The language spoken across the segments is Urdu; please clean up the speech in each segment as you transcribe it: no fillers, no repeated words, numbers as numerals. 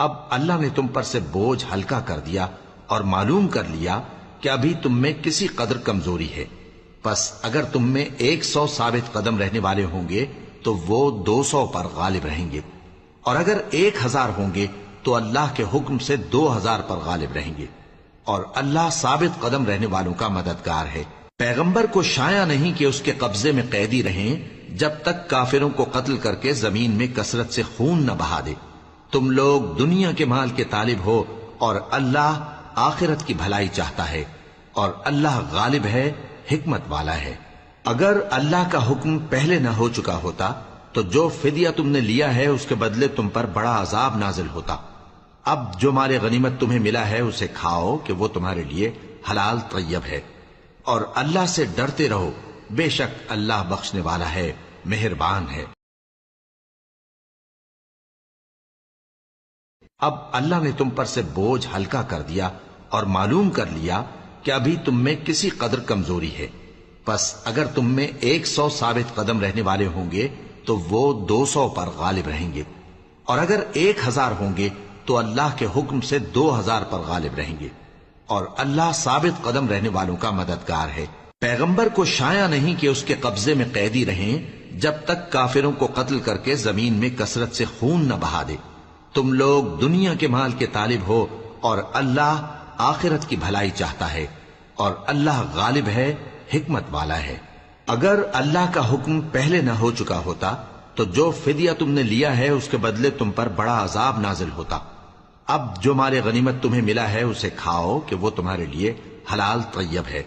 اب اللہ نے تم پر سے بوجھ ہلکا کر دیا اور معلوم کر لیا کہ ابھی تم میں کسی قدر کمزوری ہے، پس اگر تم میں 100 ثابت قدم رہنے والے ہوں گے تو وہ 200 پر غالب رہیں گے، اور اگر 1000 ہوں گے تو اللہ کے حکم سے 2000 پر غالب رہیں گے، اور اللہ ثابت قدم رہنے والوں کا مددگار ہے۔ پیغمبر کو شایع نہیں کہ اس کے قبضے میں قیدی رہیں جب تک کافروں کو قتل کر کے زمین میں کثرت سے خون نہ بہا دے۔ تم لوگ دنیا کے مال کے طالب ہو اور اللہ آخرت کی بھلائی چاہتا ہے، اور اللہ غالب ہے، حکمت والا ہے۔ اگر اللہ کا حکم پہلے نہ ہو چکا ہوتا تو جو فدیہ تم نے لیا ہے اس کے بدلے تم پر بڑا عذاب نازل ہوتا۔ اب جو مال غنیمت تمہیں ملا ہے اسے کھاؤ کہ وہ تمہارے لیے حلال طیب ہے، اور اللہ سے ڈرتے رہو، بے شک اللہ بخشنے والا ہے، مہربان ہے۔ اب اللہ نے تم پر سے بوجھ ہلکا کر دیا اور معلوم کر لیا کہ ابھی تم میں کسی قدر کمزوری ہے، پس اگر تم میں 100 ثابت قدم رہنے والے ہوں گے تو وہ 200 پر غالب رہیں گے، اور اگر 1000 ہوں گے تو اللہ کے حکم سے 2000 پر غالب رہیں گے، اور اللہ ثابت قدم رہنے والوں کا مددگار ہے۔ پیغمبر کو شایع نہیں کہ اس کے قبضے میں قیدی رہیں جب تک کافروں کو قتل کر کے زمین میں کثرت سے خون نہ بہا دے۔ تم لوگ دنیا کے مال کے طالب ہو اور اللہ آخرت کی بھلائی چاہتا ہے، اور اللہ غالب ہے، حکمت والا ہے۔ اگر اللہ کا حکم پہلے نہ ہو چکا ہوتا تو جو فدیہ تم نے لیا ہے اس کے بدلے تم پر بڑا عذاب نازل ہوتا۔ اب جو مال غنیمت تمہیں ملا ہے اسے کھاؤ کہ وہ تمہارے لیے حلال طیب ہے،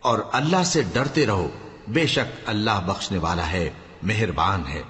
اور اللہ سے ڈرتے رہو، بے شک اللہ بخشنے والا ہے، مہربان ہے۔